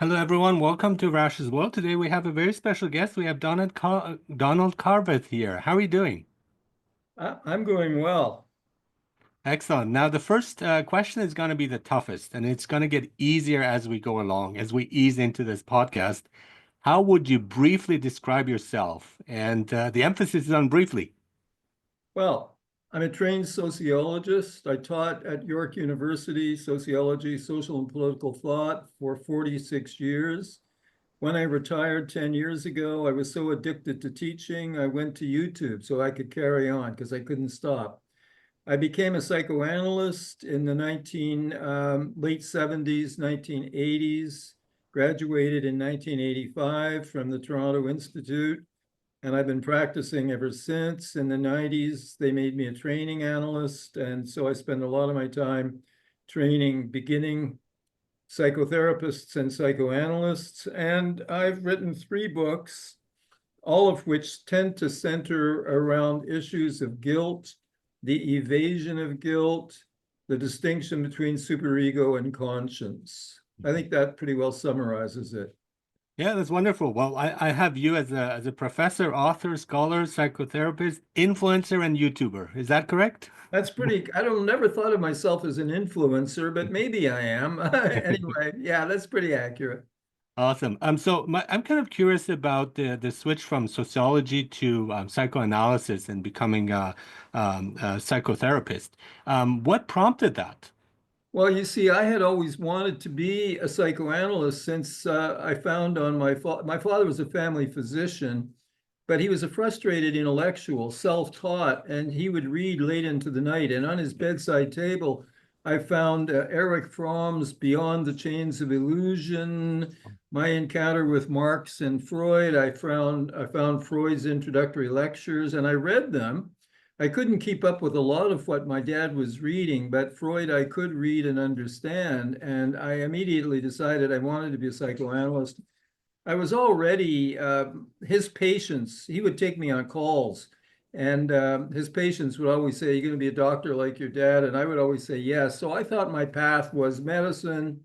Hello, everyone. Welcome to Rash's World. Today we have a very special guest. We have Donald Carveth here. How are you doing? I'm going well. Excellent. Now, the first question is going to be the toughest, and it's going to get easier as we go along, as we ease into this podcast. How would you briefly describe yourself? And the emphasis is on briefly. Well, I'm a trained sociologist. I taught at York University sociology, social and political thought for 46 years. When I retired 10 years ago, I was so addicted to teaching, I went to YouTube so I could carry on because I couldn't stop. I became a psychoanalyst in the late 70s, 1980s, graduated in 1985 from the Toronto Institute. And I've been practicing ever since. In the 90s, they made me a training analyst. And so I spend a lot of my time training beginning psychotherapists and psychoanalysts. And I've written 3 books, all of which tend to center around issues of guilt, the evasion of guilt, the distinction between superego and conscience. I think that pretty well summarizes it. Yeah, that's wonderful. Well, I have you as a professor, author, scholar, psychotherapist, influencer, and YouTuber. Is that correct? That's pretty, I don't never thought of myself as an influencer, but maybe I am. Anyway, yeah, that's pretty accurate. Awesome. I'm kind of curious about the switch from sociology to psychoanalysis and becoming a psychotherapist. What prompted that? Well, you see, I had always wanted to be a psychoanalyst since I found on my father was a family physician, but he was a frustrated intellectual, self-taught, and he would read late into the night. And on his bedside table, I found Erich Fromm's Beyond the Chains of Illusion, my encounter with Marx and Freud. I found Freud's introductory lectures, and I read them. I couldn't keep up with a lot of what my dad was reading, but Freud I could read and understand. And I immediately decided I wanted to be a psychoanalyst. I was already his patients, he would take me on calls, and his patients would always say, "You're going to be a doctor like your dad." And I would always say yes. So I thought my path was medicine,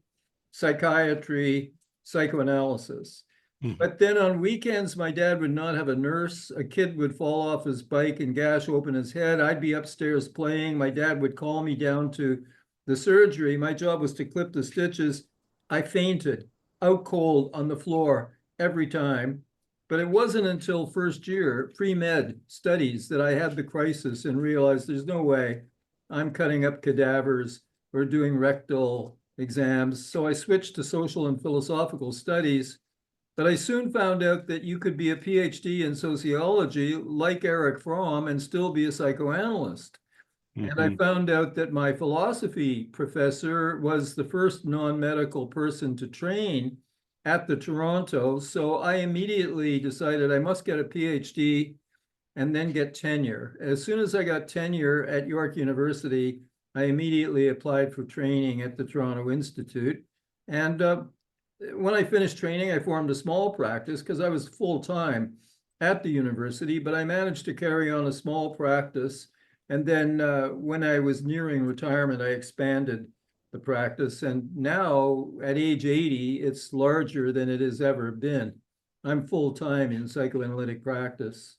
psychiatry, psychoanalysis. Mhm. But then on weekends, my dad would not have a nurse. A kid would fall off his bike and gash open his head. I'd be upstairs playing. My dad would call me down to the surgery. My job was to clip the stitches. I fainted out cold on the floor every time. But it wasn't until first year pre-med studies that I had the crisis and realized there's no way I'm cutting up cadavers or doing rectal exams. So I switched to social and philosophical studies, but I soon found out that you could be a PhD in sociology like Erich Fromm and still be a psychoanalyst. And I Mhm. found out that my philosophy professor was the first non-medical person to train at the Toronto. So I immediately decided I must get a PhD and then get tenure. As soon as I got tenure at York University, I immediately applied for training at the Toronto Institute. And when I finished training, I formed a small practice because I was full time at the university, but I managed to carry on a small practice. And then when I was nearing retirement, I expanded the practice. And now at age 80, it's larger than it has ever been. I'm full time in psychoanalytic practice.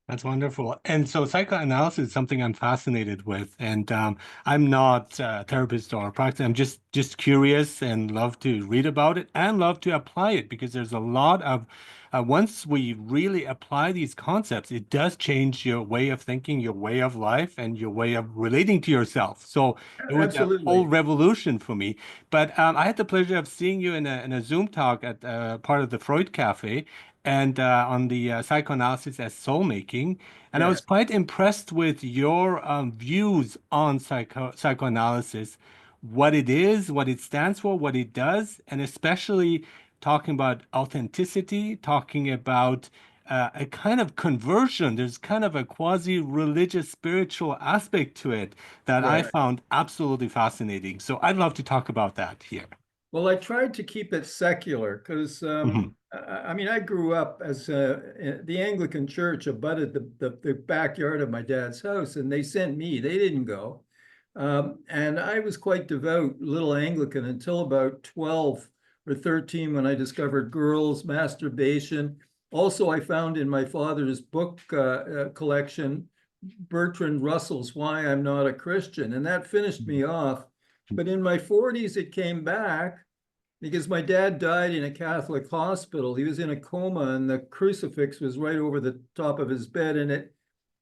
That's wonderful. And so psychoanalysis is something I'm fascinated with. And I'm not a therapist or a practitioner. I'm just curious and love to read about it and love to apply it because there's a lot of once we really apply these concepts, it does change your way of thinking, your way of life, and your way of relating to yourself. So it was a whole Absolutely. revolution for me. But I had the pleasure of seeing you in a Zoom talk at part of the Freud Cafe and on the psychoanalysis as soul making. And I was Yes. quite impressed with your views on psychoanalysis, what it is, what it stands for, what it does, and especially talking about authenticity, talking about a kind of conversion. There's kind of a quasi-religious spiritual aspect to it that I Right. found absolutely fascinating. So I'd love to talk about that here. Well, I tried to keep it secular because, Mhm. I mean, I grew up as the Anglican Church abutted the backyard of my dad's house, and they sent me. They didn't go, and I was quite devout little Anglican until about 12, or 13 when I discovered girls, masturbation. Also, I found in my father's book collection, Bertrand Russell's Why I'm Not a Christian, and that finished me off. But in my 40s, it came back because my dad died in a Catholic hospital. He was in a coma and the crucifix was right over the top of his bed, and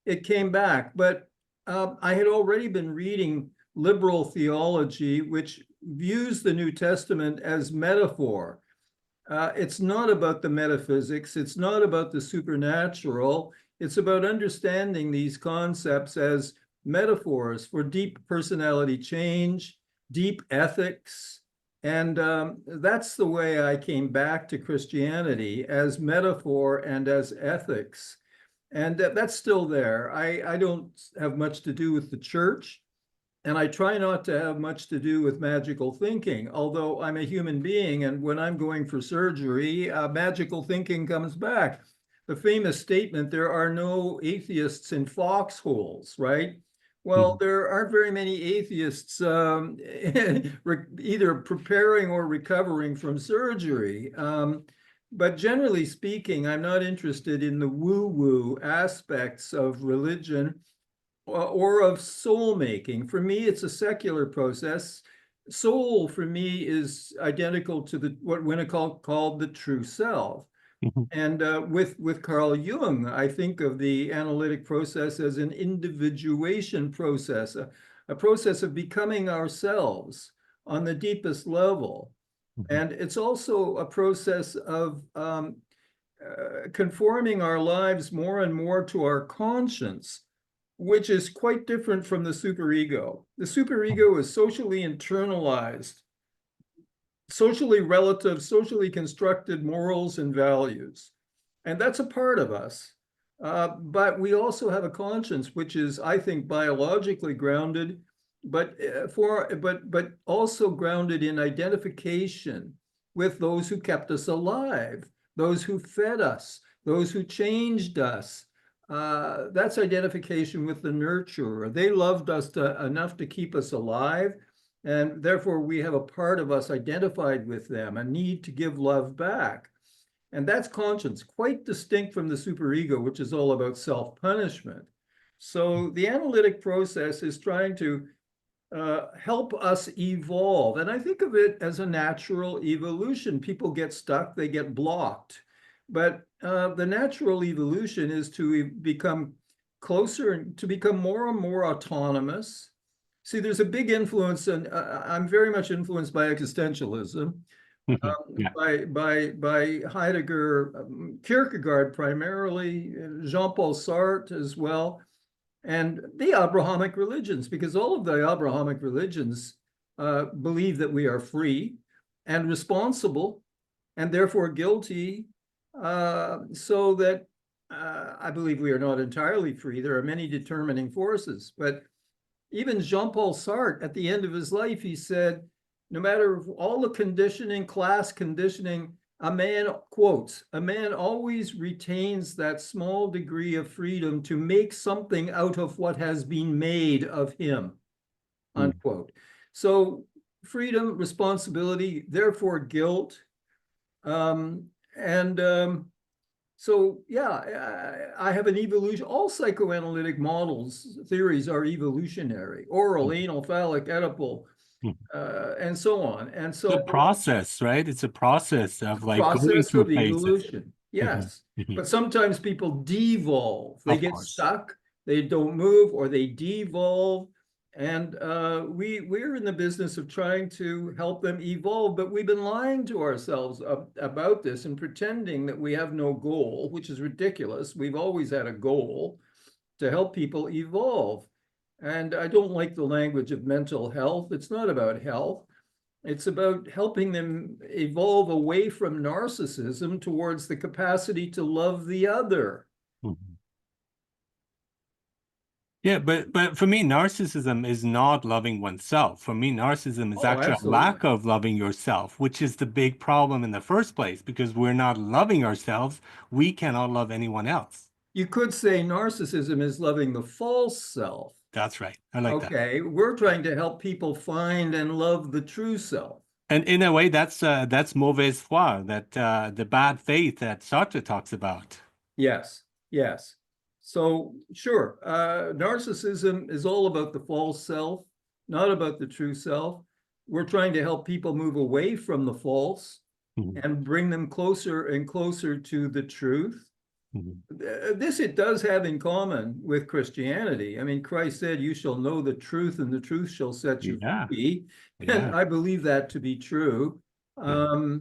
it came back. But I had already been reading liberal theology, which views the New Testament as metaphor. It's not about the metaphysics. It's not about the supernatural. It's about understanding these concepts as metaphors for deep personality change, deep ethics. And that's the way I came back to Christianity, as metaphor and as ethics. And that's still there. I don't have much to do with the church, and I try not to have much to do with magical thinking, although I'm a human being, and when I'm going for surgery, magical thinking comes back. The famous statement, there are no atheists in foxholes, right? Well, there aren't very many atheists either preparing or recovering from surgery. But generally speaking, I'm not interested in the woo-woo aspects of religion or of soul making. For me, it's a secular process. Soul, for me, is identical to what Winnicott called the true self. And with Carl Jung, I think of the analytic process as an individuation process, a process of becoming ourselves on the deepest level. And it's also a process of conforming our lives more and more to our conscience, which is quite different from the superego. The superego is socially internalized, socially relative, socially constructed morals and values. And that's a part of us. But we also have a conscience, which is, I think, biologically grounded, but also grounded in identification with those who kept us alive, those who fed us, those who changed us. That's identification with the nurturer. They loved us enough to keep us alive, and therefore we have a part of us identified with them, a need to give love back. And that's conscience, quite distinct from the superego, which is all about self-punishment. So the analytic process is trying to help us evolve. And I think of it as a natural evolution. People get stuck, they get blocked. But the natural evolution is to become closer, to become more and more autonomous. See, there's a big influence, and I'm very much influenced by existentialism, by Heidegger, Kierkegaard primarily, Jean-Paul Sartre as well, and the Abrahamic religions, because all of the Abrahamic religions believe that we are free and responsible and therefore guilty, so that I believe we are not entirely free. There are many determining forces, but even Jean-Paul Sartre, at the end of his life, he said, no matter all the conditioning, class conditioning, a man, quotes, a man always retains that small degree of freedom to make something out of what has been made of him, unquote. So freedom, responsibility, therefore guilt. So yeah, I have an evolution. All psychoanalytic models, theories are evolutionary: oral, anal, phallic, Oedipal, and so on. And so the process, right? It's a process of like going process through of phases. evolution, yes. But sometimes people devolve. They get course. stuck, they don't move, or they devolve. And we're in the business of trying to help them evolve, but we've been lying to ourselves about this and pretending that we have no goal, which is ridiculous. We've always had a goal to help people evolve. And I don't like the language of mental health. It's not about health. It's about helping them evolve away from narcissism towards the capacity to love the other. Yeah, but for me, narcissism is not loving oneself. For me, narcissism is actually a lack of loving yourself, which is the big problem in the first place, because we're not loving ourselves, we cannot love anyone else. You could say narcissism is loving the false self. That's right. I like that. Okay, we're trying to help people find and love the true self. And in a way, that's mauvaise foi, that the bad faith that Sartre talks about. Yes, yes. So sure, narcissism is all about the false self, not about the true self. We're trying to help people move away from the false Mhm, and bring them closer and closer to the truth. mhm. This it does have in common with Christianity. I mean, Christ said, "You shall know the truth, and the truth shall set you Yeah, free." And yeah, I believe that to be true. yeah.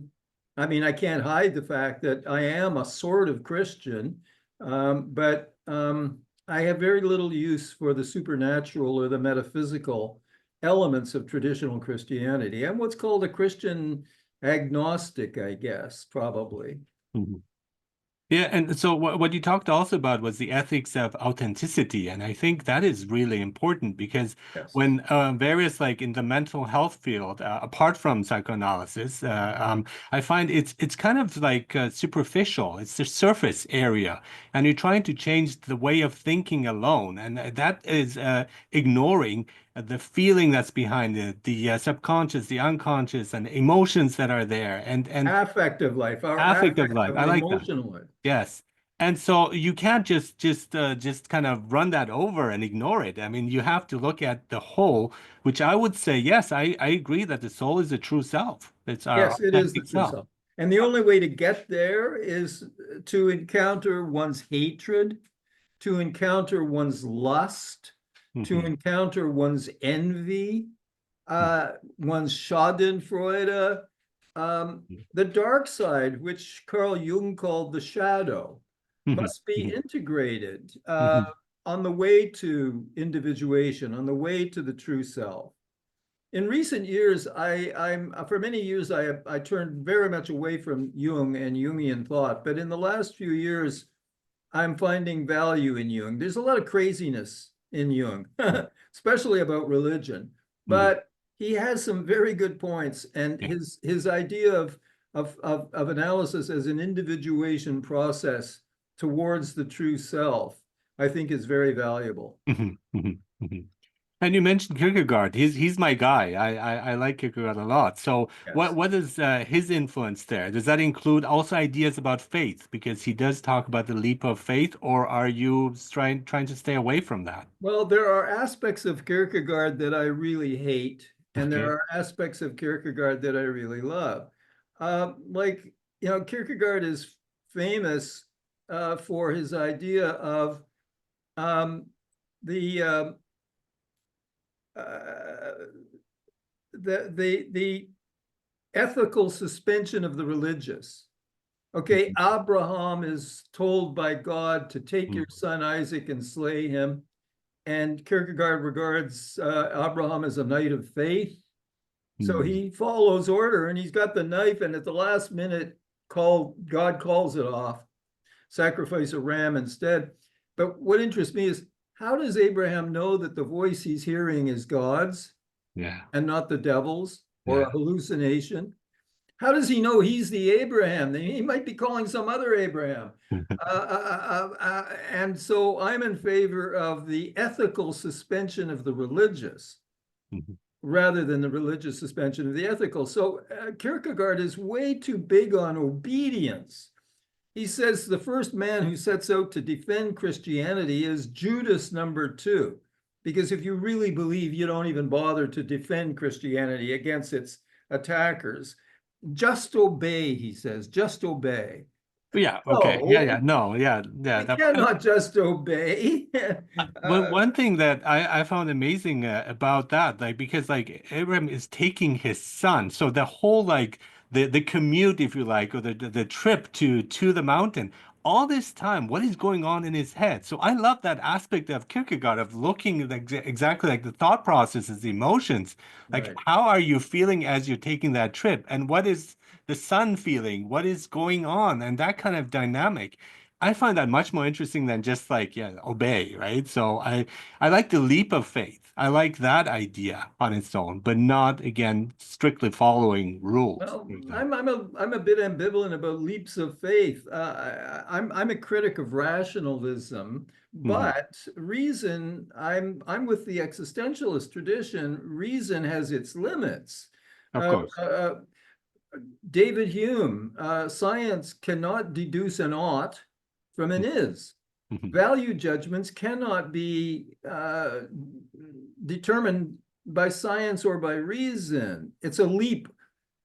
I mean, I can't hide the fact that I am a sort of Christian, but I have very little use for the supernatural or the metaphysical elements of traditional Christianity. I'm what's called a Christian agnostic, I guess, probably. Mhm. Yeah, and so what you talked also about was the ethics of authenticity, and I think that is really important because Yes. when various like in the mental health field, apart from psychoanalysis, I find it's kind of like superficial. It's the surface area, and you're trying to change the way of thinking alone, and that is ignoring the feeling that's behind it, the subconscious, the unconscious, and emotions that are there, and Affective life, our affective life. affective I and like that. emotional life. Yes. And so you can't just kind of run that over and ignore it. I mean, you have to look at the whole, which I would say, yes, I agree that the soul is the true self. It's our Yes, it is the authentic true self. self. And the only way to get there is to encounter one's hatred, to encounter one's lust, to Hmm. encounter one's envy, one's Schadenfreude, the dark side, which Carl Jung called the shadow, Hmm. must be Hmm. integrated Hmm. on the way to individuation, on the way to the true self. In recent years, I'm for many years I turned very much away from Jung and Jungian thought, but in the last few years, I'm finding value in Jung. There's a lot of craziness in Jung, especially about religion, Hmm. but he has some very good points, and Yeah. his idea of analysis as an individuation process towards the true self, I think, is very valuable. Hmm. Hmm. Hmm. And you mentioned Kierkegaard. He's my guy. I like Kierkegaard a lot. So Yes. what is his influence there? Does that include also ideas about faith? Because he does talk about the leap of faith, or are you trying to stay away from that? Well, there are aspects of Kierkegaard that I really hate, and there Okay. are aspects of Kierkegaard that I really love. Like, Kierkegaard is famous for his idea of um, the, uh, the ethical suspension of the religious. Okay, Mhm. Abraham is told by God to take your Mhm. son Isaac and slay him. And Kierkegaard regards Abraham as a knight of faith. So Mhm. he follows order and he's got the knife, and at the last minute, God calls it off, sacrifice a ram instead. But what interests me is, how does Abraham know that the voice he's hearing is God's Yeah. and not the devil's or Yeah. a hallucination? How does he know he's the Abraham? He might be calling some other Abraham. And so I'm in favor of the ethical suspension of the religious Mhm. rather than the religious suspension of the ethical. So Kierkegaard is way too big on obedience. He says the first man who sets out to defend Christianity is Judas number two, because if you really believe, you don't even bother to defend Christianity against its attackers. Just obey, he says, just obey. Yeah. Okay. Yeah. No, Yeah. No. Yeah. Yeah. we cannot just obey. One thing that I found amazing about that, like because like Abraham is taking his son, so the whole like the commute, if you like, or the trip to the mountain, all this time, what is going on in his head? So I love that aspect of Kierkegaard of looking like exactly like the thought processes, the emotions, like Right. how are you feeling as you're taking that trip, and what is the son feeling? What is going on, and that kind of dynamic. I find that much more interesting than just like, yeah, obey, right? So I like the leap of faith. I like that idea on its own, but not again strictly following rules, Well, for example. I'm a bit ambivalent about leaps of faith. I'm a critic of rationalism, Hmm. but reason, I'm with the existentialist tradition. Reason has its limits. Of course. David Hume, science cannot deduce an ought from an is. Mhm. Value judgments cannot be determined by science or by reason. It's a leap.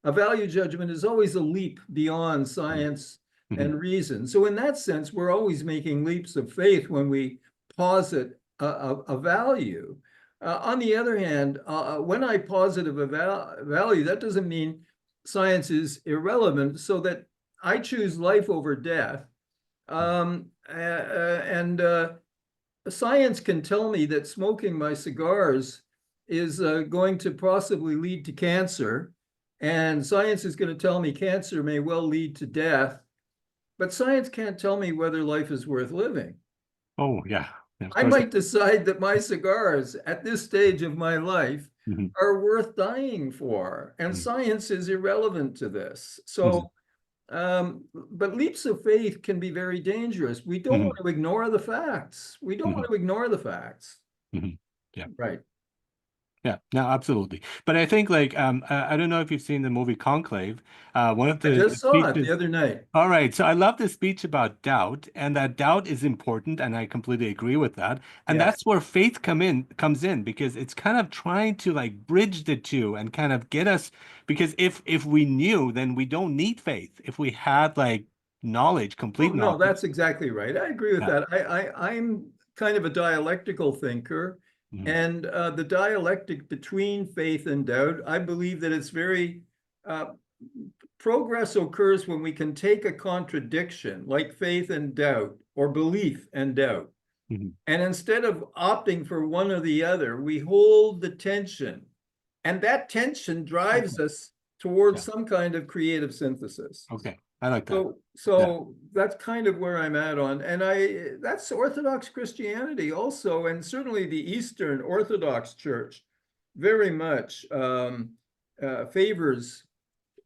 A value judgment is always a leap beyond science Mhm. and reason. So in that sense, we're always making leaps of faith when we posit a value. On the other hand, when I posit a value, that doesn't mean science is irrelevant, so that I choose life over death. And science can tell me that smoking my cigars is going to possibly lead to cancer, and science is going to tell me cancer may well lead to death, but science can't tell me whether life is worth living. Oh, yeah. Of I course. might decide that my cigars at this stage of my life Mhm. are worth dying for, and Mhm. science is irrelevant to this. Mhm. So, but leaps of faith can be very dangerous. We don't Mhm. want to ignore the facts. We don't want Mhm. to ignore the facts. Mhm. Yeah. Right. Yeah, no, absolutely. But I think like I don't know if you've seen the movie Conclave. One of I the just saw it the speeches. other night. All right, so I love the speech about doubt, and that doubt is important, and I completely agree with that. And Yes. that's where faith comes in because it's kind of trying to like bridge the two and kind of get us because if we knew, then we don't need faith. If we had like knowledge, Oh, complete no, knowledge. that's exactly right. I agree with Yeah. that. I'm kind of a dialectical thinker, Mhm. and the dialectic between faith and doubt, I believe that it's very uh, progress occurs when we can take a contradiction like faith and doubt or belief and doubt. Mhm. And instead of opting for one or the other, we hold the tension. And that tension drives Okay. us towards Yeah. some kind of creative synthesis. Okay. I like that. So, Yeah. so that's kind of where I'm at on, and that's Orthodox Christianity also, and certainly the Eastern Orthodox Church very much favors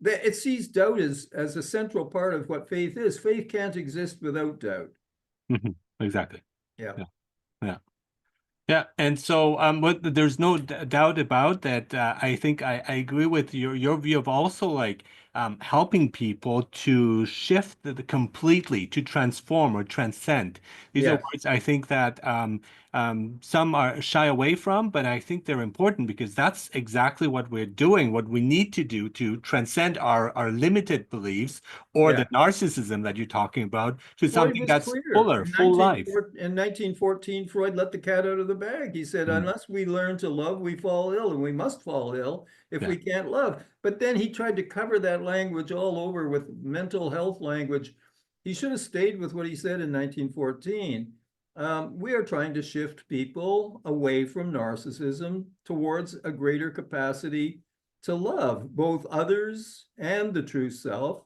that. It sees doubt as a central part of what faith is. Faith can't exist without doubt. Mhm. Exactly. Yeah. Yeah. Yeah. Yeah, and so what there's no doubt about that. I think I agree with your view of also like helping people to shift completely to transform or transcend. These are Yes. words I think that some are shy away from, but I think they're important because that's exactly what we're doing, what we need to do to transcend our limited beliefs or Yeah. the narcissism that you're talking about to Freud something was that's clear. fuller, full life. In 1914, Freud let the cat out of the bag. He said, Mm, unless we learn to love, we fall ill, and we must fall ill if yeah. we can't love. But then he tried to cover that language all over with mental health language. He should have stayed with what he said in 1914. We are trying to shift people away from narcissism towards a greater capacity to love both others and the true self.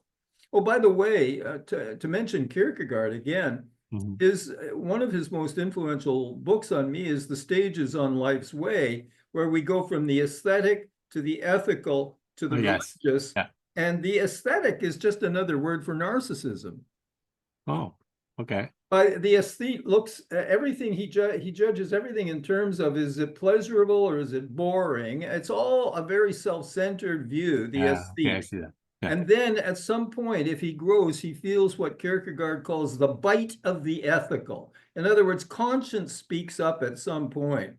Oh, by the way, to mention Kierkegaard again, Mhm. is one of his most influential books on me is The Stages on Life's Way, where we go from the aesthetic to the ethical to Oh, the yes. religious. Yeah. And the aesthetic is just another word for narcissism. Oh, okay. The aesthete looks at everything he judges everything in terms of, is it pleasurable or is it boring? It's all a very self-centered view, the Yeah. Okay, I aesthete. see that. Yeah. And then at some point, if he grows, he feels what Kierkegaard calls the bite of the ethical. In other words, conscience speaks up at some point.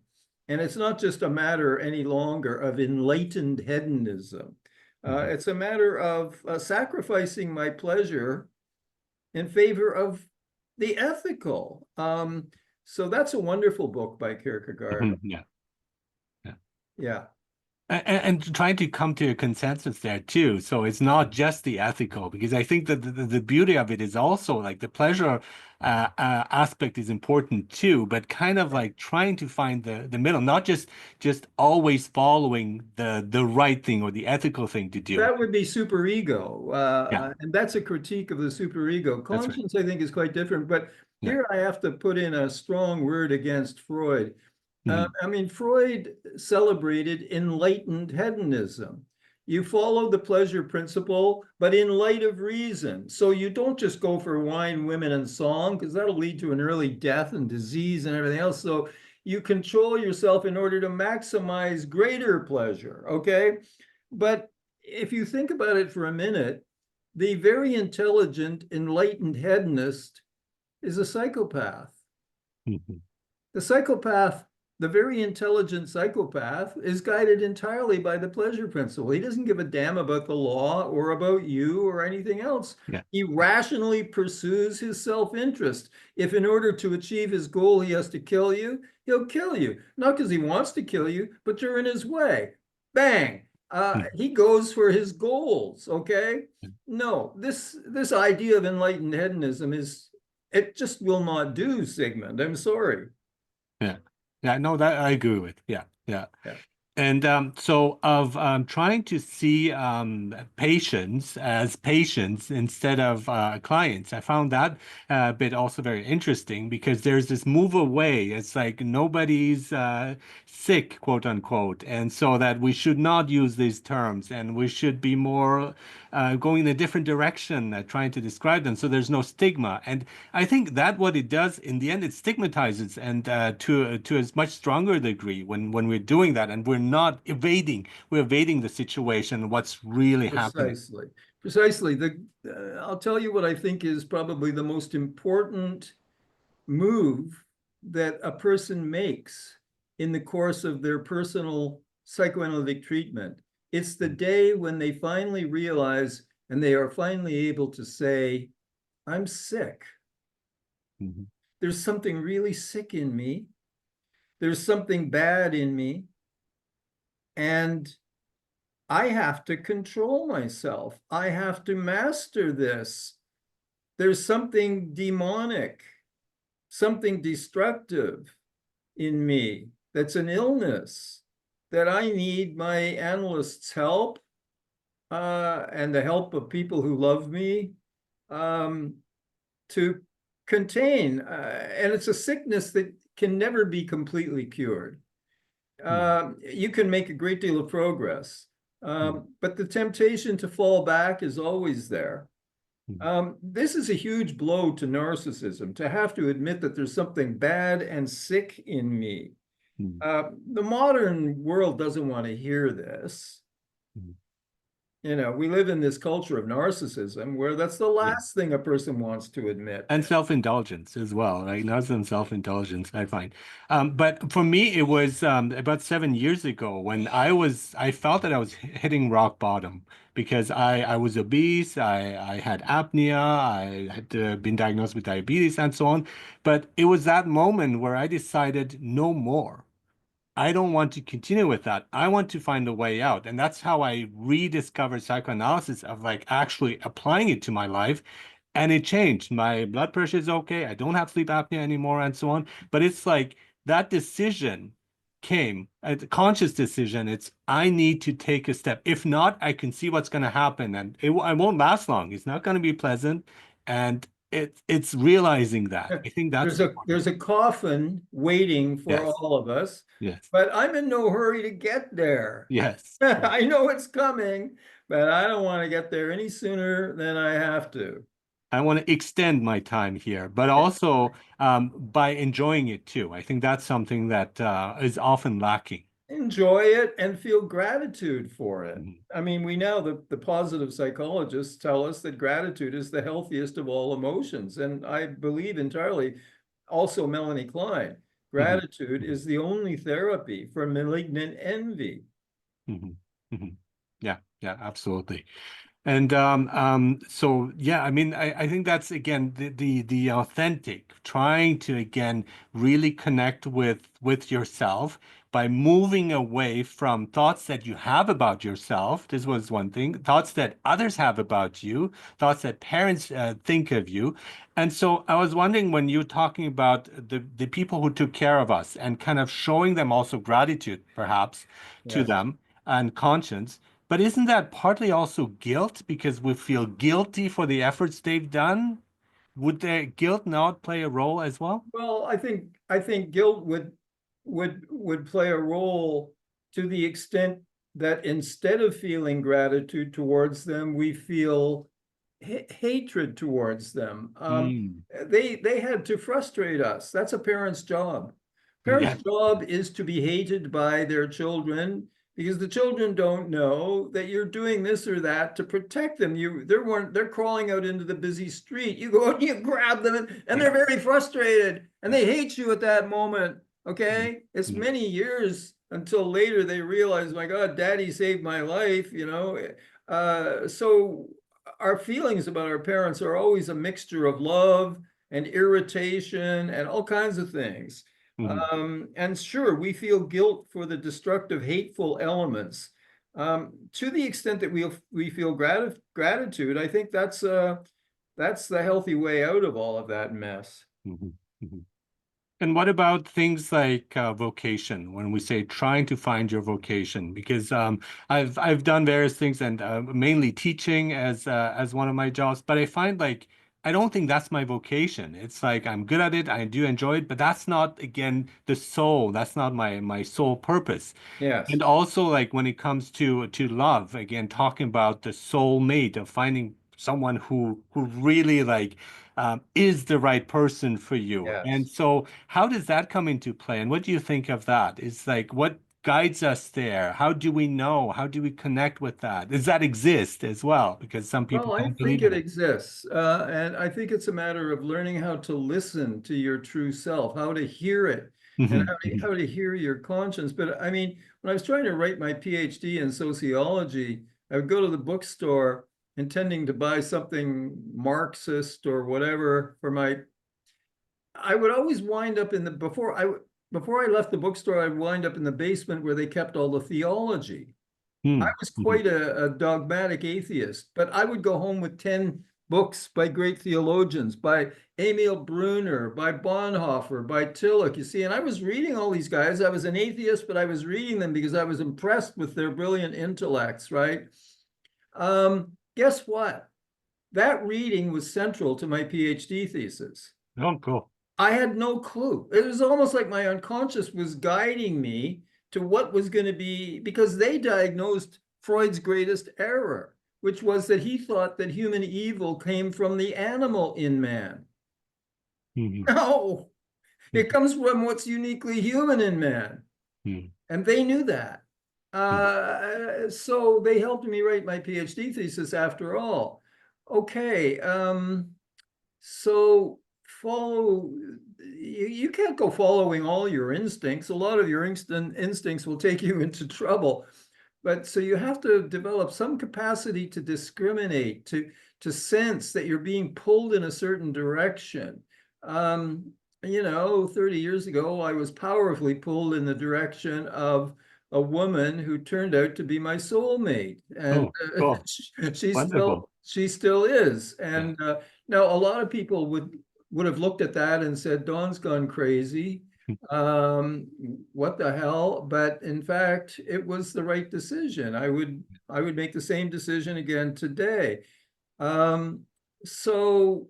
And it's not just a matter any longer of enlightened hedonism. Mhm. It's a matter of sacrificing my pleasure in favor of the ethical. So that's a wonderful book by Kierkegaard. Mhm. Yeah. Yeah. Yeah. And trying to come to a consensus there too. So it's not just the ethical, because I think that the beauty of it is also like the pleasure aspect is important too, but kind of like trying to find the middle, not just always following the right thing or the ethical thing to do. That would be superego. Yeah, And that's a critique of the superego. that's right. Conscience, I think, is quite different. But Yeah. here I have to put in a strong word against Freud. Mhm. I mean, Freud celebrated enlightened hedonism. You follow the pleasure principle, but in light of reason. So you don't just go for wine, women, and song, because that'll lead to an early death and disease and everything else. So you control yourself in order to maximize greater pleasure, okay? But if you think about it for a minute, the very intelligent, enlightened hedonist is a psychopath. Mhm. The psychopath, the very intelligent psychopath, is guided entirely by the pleasure principle. He doesn't give a damn about the law or about you or anything else. Yeah. He rationally pursues his self-interest. If in order to achieve his goal, he has to kill you, he'll kill you. Not because he wants to kill you, but you're in his way. Bang. Mhm. He goes for his goals, okay? No, this idea of enlightened hedonism it just will not do, Sigmund. I'm sorry. Yeah. Yeah, no, that I agree with. Yeah. Yeah. Yeah. And so of trying to see patients as patients instead of clients, I found that bit also very interesting because there's this move away. It's like nobody's sick, quote unquote, and so that we should not use these terms and we should be more going in a different direction, trying to describe them so there's no stigma. And I think that what it does in the end, it stigmatizes and to a much stronger degree when we're doing that and we're evading the situation, what's really happening. Precisely. Precisely. I'll tell you what I think is probably the most important move that a person makes in the course of their personal psychoanalytic treatment. It's the day when they finally realize and they are finally able to say, I'm sick. Mhm. There's something really sick in me. There's something bad in me. And I have to control myself. I have to master this. There's something demonic, something destructive in me that's an illness that I need my analyst's help and the help of people who love me um, to contain. And it's a sickness that can never be completely cured. Mhm. You can make a great deal of progress, but the temptation to fall back is always there. Mhm. This is a huge blow to narcissism, to have to admit that there's something bad and sick in me. Mhm. The modern world doesn't want to hear this. Mhm. You know, we live in this culture of narcissism where that's the Yeah. last thing a person wants to admit. And self-indulgence as well, right? Not some self-indulgence, I find. But for me, it was about 7 years ago when I felt that I was hitting rock bottom because I was obese, I had apnea, I had been diagnosed with diabetes and so on. But it was that moment where I decided no more. I don't want to continue with that. I want to find a way out. And that's how I rediscovered psychoanalysis of like actually applying it to my life. And it changed. My blood pressure is okay. I don't have sleep apnea anymore and so on. But it's like that decision came, a conscious decision. It's I need to take a step. If not, I can see what's going to happen and I won't last long. It's not going to be pleasant. And it's realizing that. I think that's important. There's a coffin waiting for Yes. all of us, Yes. but I'm in no hurry to get there. Yes. Yes. I know it's coming, but I don't want to get there any sooner than I have to. I want to extend my time here, but also by enjoying it too. I think that's something that is often lacking. Enjoy it and feel gratitude for it. Mhm. I mean, we know the positive psychologists tell us that gratitude is the healthiest of all emotions. And I believe entirely, also Melanie Klein, Mhm. gratitude Mhm. is the only therapy for malignant envy. Mhm. Mhm. Yeah, yeah, absolutely. And so yeah, I mean, I think that's again the authentic, trying to again really connect with yourself by moving away from thoughts that you have about yourself. This was one thing, thoughts that others have about you, thoughts that parents think of you. And so I was wondering when you're talking about the people who took care of us and kind of showing them also gratitude, perhaps, to Yes. them and conscience. But isn't that partly also guilt because we feel guilty for the efforts they've done? Would the guilt not play a role as well? Well, I think guilt would play a role to the extent that instead of feeling gratitude towards them, we feel hatred towards them. Mm. They had to frustrate us. That's a parent's job. Parent's Yes. job is to be hated by their children because the children don't know that you're doing this or that to protect them. They're crawling out into the busy street. You go and you grab them, and they're very frustrated, and they hate you at that moment. Okay, it's Mhm. many years until later they realize, my God, Daddy saved my life. So our feelings about our parents are always a mixture of love and irritation and all kinds of things. Mhm. And sure, we feel guilt for the destructive, hateful elements. To the extent that we feel gratitude, I think that's the healthy way out of all of that mess. Mhm. Mhm. And what about things like vocation? When we say trying to find your vocation, because I've done various things and mainly teaching as one of my jobs, but I find like I don't think that's my vocation. It's like I'm good at it, I do enjoy it, but that's not again the soul. That's not my sole purpose. Yes. And also like when it comes to love, again, talking about the soul mate of finding someone who really like is the right person for you. And Yes. so how does that come into play? And what do you think of that? It's like what guides us there? How do we know? How do we connect with that? Does that exist as well? Because some people Well, I don't think believe in it it. exists. And I think it's a matter of learning how to listen to your true self, how to hear it, and Mhm, how to hear your conscience. But I mean, when I was trying to write my PhD in sociology, I would go to the bookstore intending to buy something Marxist or whatever for my, I would always wind up in the, before I left the bookstore, I'd wind up in the basement where they kept all the theology. I mhm, was mhm, quite a dogmatic atheist, but I would go home with 10 books by great theologians, by Emil Brunner, by Bonhoeffer, by Tillich, you see, and I was reading all these guys. I was an atheist, but I was reading them because I was impressed with their brilliant intellects, right? Guess what? That reading was central to my PhD thesis. Oh, cool. I had no clue. It was almost like my unconscious was guiding me to what was going to be, because they diagnosed Freud's greatest error, which was that he thought that human evil came from the animal in man. Mhm, No, it mhm, comes from what's uniquely human in man. mhm, And they knew that. mhm. So they helped me write my PhD thesis after all. Okay, so follow, you can't go following all your instincts. A lot of your instincts will take you into trouble. But so you have to develop some capacity to discriminate, to sense that you're being pulled in a certain direction. 30 years ago, I was powerfully pulled in the direction of a woman who turned out to be my soulmate, and Oh, cool. she Wonderful. still is. Yeah. And now a lot of people would have looked at that and said, Dawn's gone crazy. Um, what the hell? But in fact, it was the right decision. I would make the same decision again today. Um, so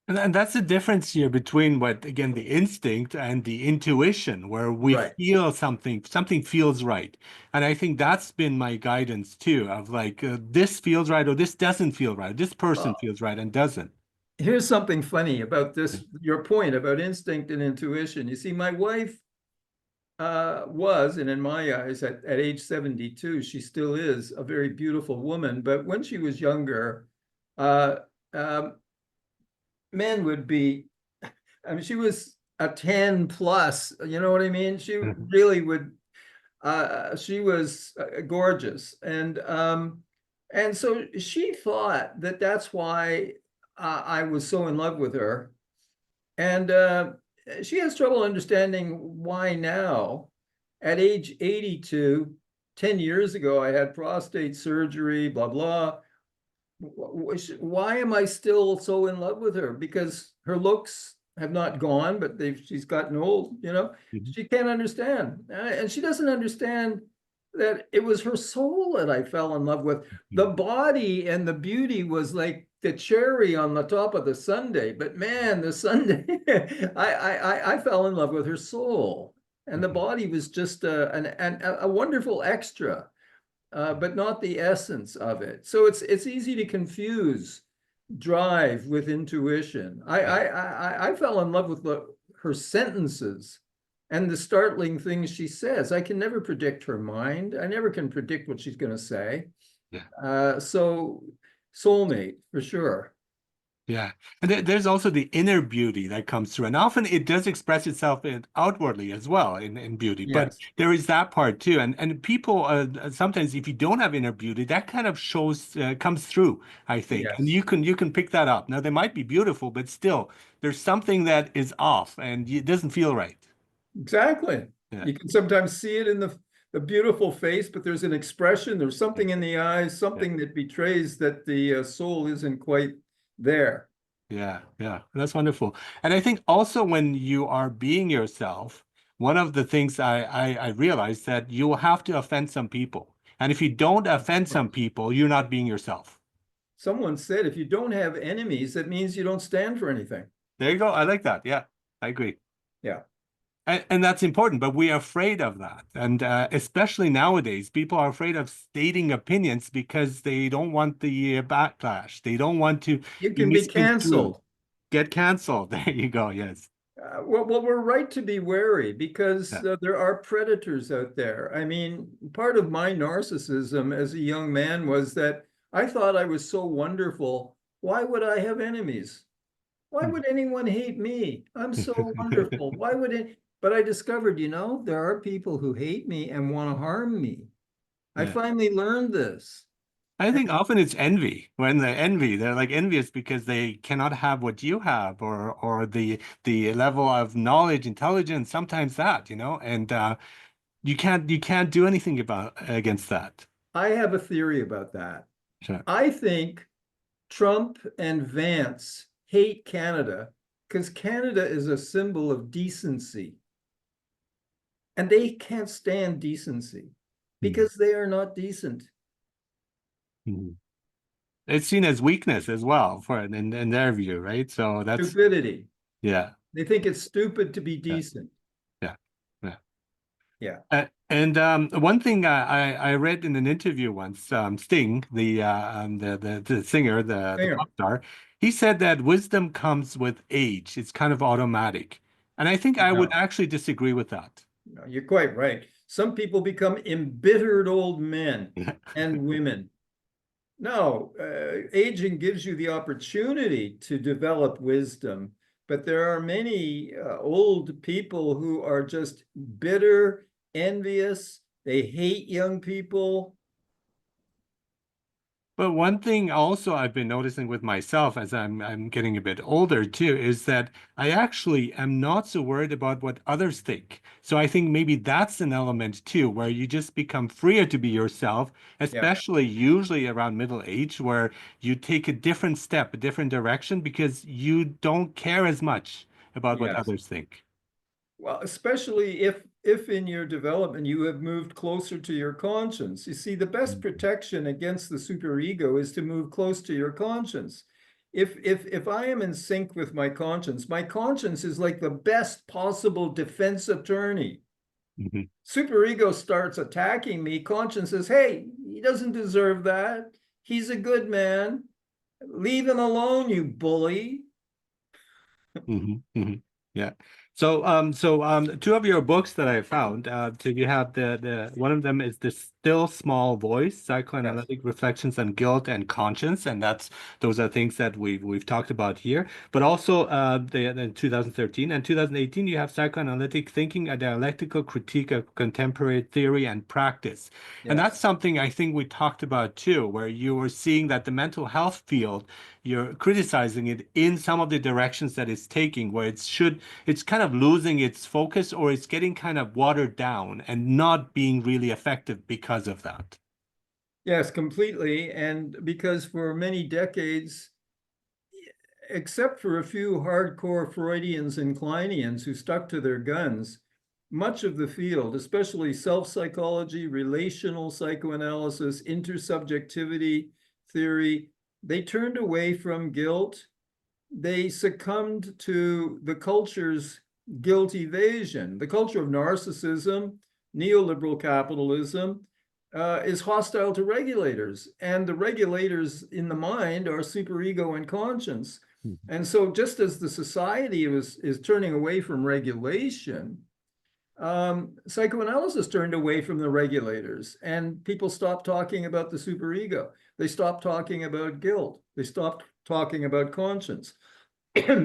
And that's the difference here between what, again, the instinct and the intuition, where we right. feel something feels right. And I think that's been my guidance too, of like, this feels right or this doesn't feel right. This person Well, feels right and doesn't. here's something funny about this, your point about instinct and intuition. You see, my wife was, and in my eyes, at age 72, she still is a very beautiful woman. But when she was younger, uh, um, men would be, I mean, she was a 10 plus, you know what I mean? She Mhm. really would, she was gorgeous. And so she thought that that's why I was so in love with her. And she has trouble understanding why now, at age 82, 10 years ago, I had prostate surgery, blah, blah. Why am I still so in love with her? Because her looks have not gone, but she's gotten old. Mhm. She can't understand. And she doesn't understand that it was her soul that I fell in love with. The body and the beauty was like the cherry on the top of the sundae. But man, the sundae, I fell in love with her soul. And the Mhm. body was just a wonderful extra, but not the essence of it. So it's easy to confuse drive with intuition. I Yeah. I I, I fell in love with her sentences and the startling things she says. I can never predict her mind. I never can predict what she's going to say. Yeah. So soulmate for sure. Yeah. And there's also the inner beauty that comes through. And often it does express itself outwardly as well in beauty. But Yes. there is that part too. And people sometimes if you don't have inner beauty, that kind of shows comes through, I think. And Yes. you can pick that up. Now they might be beautiful, but still there's something that is off and it doesn't feel right. Exactly. Yeah. You can sometimes see it in the beautiful face, but there's an expression, there's something in the eyes, Yeah. something that betrays that the soul isn't quite there. Yeah, yeah, that's wonderful. And I think also when you are being yourself, one of the things I realized that you will have to offend some people. And if you don't offend some people, you're not being yourself. Someone said if you don't have enemies, that means you don't stand for anything. There you go. I like that. Yeah, I agree. Yeah. And that's important, but we are afraid of that. And especially nowadays, people are afraid of stating opinions because they don't want the backlash. They don't want to You be can be misconstrued, canceled. get canceled. There you go. Yes. Well, we're right to be wary because Yeah. there are predators out there. I mean, part of my narcissism as a young man was that I thought I was so wonderful. Why would I have enemies? Why would anyone hate me? I'm so wonderful. Why would it? But I discovered, there are people who hate me and want to harm me. I Yeah. finally learned this. I think often it's envy. When they envy, they're like envious because they cannot have what you have, or the level of knowledge, intelligence, sometimes that, and you can't do anything about against that. I have a theory about that. Sure. I think Trump and Vance hate Canada because Canada is a symbol of decency. And they can't stand decency Mhm. because they are not decent. Mhm. It's seen as weakness as well for in their view, right? So that's Stupidity. yeah, They think it's stupid to be yeah, decent. yeah, yeah. Yeah. And one thing I read in an interview once, Sting, the singer, the Singer. pop star, he said that wisdom comes with age. It's kind of automatic. And I think I would No, actually disagree with that. no, you're quite right. Some people become embittered old men Yeah. and women. No, aging gives you the opportunity to develop wisdom, but there are many old people who are just bitter, envious. They hate young people. But one thing also I've been noticing with myself as I'm getting a bit older too is that I actually am not so worried about what others think. So I think maybe that's an element too, where you just become freer to be yourself, Yeah. especially usually around middle age, where you take a different step, a different direction because you don't care as much about what Yes. others think. Well, especially if in your development you have moved closer to your conscience. You see, the best protection against the superego is to move close to your conscience. If I am in sync with my conscience is like the best possible defense attorney. Mhm. Superego starts attacking me. Conscience says, "Hey, he doesn't deserve that. He's a good man. Leave him alone, you bully." Yeah. Two of your books that I found. So you have the one of them is the Still Small Voice: Yes. Psychoanalytic Reflections on Guilt and Conscience, and those are things that we've talked about here. But also the 2013 and 2018 you have Psychoanalytic Thinking: A Dialectical Critique of Contemporary Theory and Practice, and that's Yes. something I think we talked about too, where you were seeing that the mental health field you're criticizing it in some of the directions that it's taking, where it's kind of losing its focus or it's getting kind of watered down and not being really effective because of that. Yes, completely. And because for many decades, except for a few hardcore Freudians and Kleinians who stuck to their guns, much of the field, especially self-psychology, relational psychoanalysis, intersubjectivity theory, they turned away from guilt. They succumbed to the culture's guilt evasion. The culture of narcissism, neoliberal capitalism, is hostile to regulators. And the regulators in the mind are superego and conscience. Mhm. And so just as the society is turning away from regulation, psychoanalysis turned away from the regulators, and people stopped talking about the superego. They stopped talking about guilt. They stopped talking about conscience.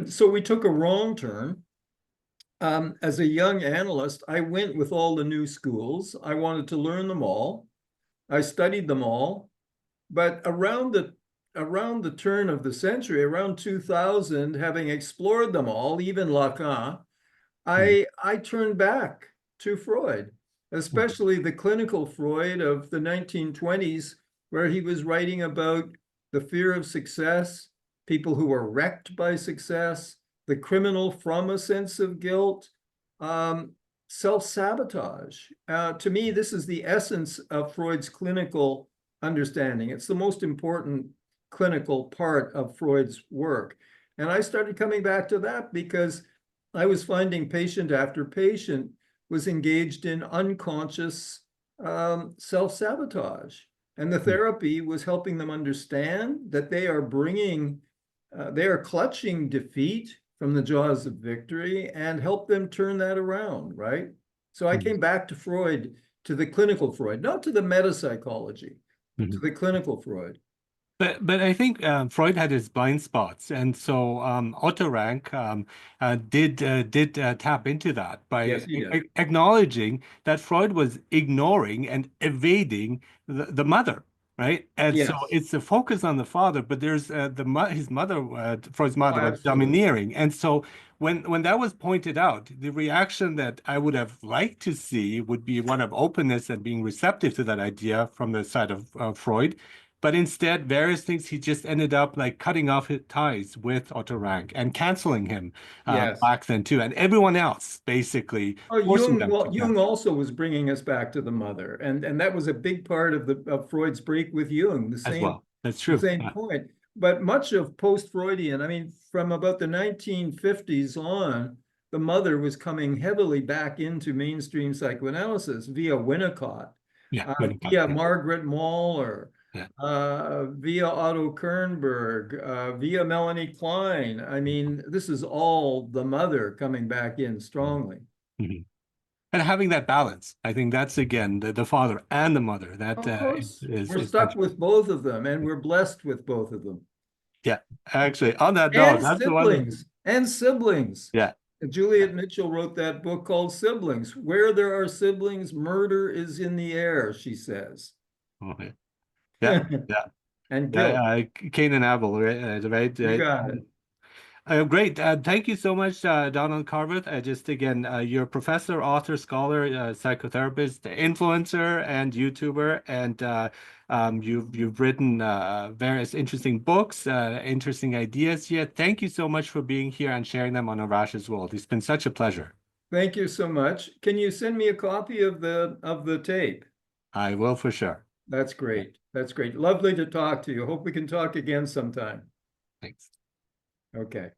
So we took a wrong turn. As a young analyst, I went with all the new schools. I wanted to learn them all. I studied them all. But around the turn of the century, around 2000, having explored them all, even Lacan, Mm, I turned back to Freud, mm, especially the clinical Freud of the 1920s, where he was writing about the fear of success, people who are wrecked by success, the criminal from a sense of guilt, self-sabotage. To me, this is the essence of Freud's clinical understanding. It's the most important clinical part of Freud's work. And I started coming back to that because I was finding patient after patient was engaged in unconscious self-sabotage. And the mm, therapy was helping them understand that they are they are clutching defeat from the jaws of victory and help them turn that around, right? So I mm, came back to Freud, to the clinical Freud, not to the metapsychology, but to mm. the clinical Freud. But I think Freud had his blind spots, and so Otto Rank did tap into that Yes, by he did. acknowledging that Freud was ignoring and evading the mother, right? And so Yes. it's the focus on the father, but there's his mother, Freud's Oh, mother, was absolutely. domineering, and so when that was pointed out, the reaction that I would have liked to see would be one of openness and being receptive to that idea from the side of Freud. But instead, various things, he just ended up like cutting off his ties with Otto Rank and canceling him Yes. back then too, and everyone else basically Oh, forcing them to Jung cancel also was bringing us back to the mother, and that was a big part of the of Freud's break with Jung. as well. That's The true. same point. But much of post-Freudian, I mean, from about the 1950s on, the mother was coming heavily back into mainstream psychoanalysis via Winnicott, Yeah, Winnicott. via Yeah, Margaret Mahler, yeah. via Otto Kernberg, via Melanie Klein. I mean, this is all the mother coming back in strongly. Mhm. And having that balance, I think that's again the father and the mother that Of course, is we're stuck essential. with both of them, and we're blessed with both of them. Yeah, actually, on that note, And that's the one. siblings, and siblings. Yeah. Juliet Mitchell wrote that book called Siblings. Where there are siblings, murder is in the air, she says. Okay. Yeah, yeah. And Yeah, guilt. Cain and Abel, right? You Right. got it. Great. Thank you so much, Donald Carveth. Just again, you're a professor, author, scholar, psychotherapist, influencer, and YouTuber, and you've written various interesting books, interesting ideas. Yeah, thank you so much for being here and sharing them on Arash's World. It's been such a pleasure. Thank you so much. Can you send me a copy of the tape? I will for sure. That's Yeah, great. That's great. Lovely to talk to you. Hope we can talk again sometime. thanks. Okay.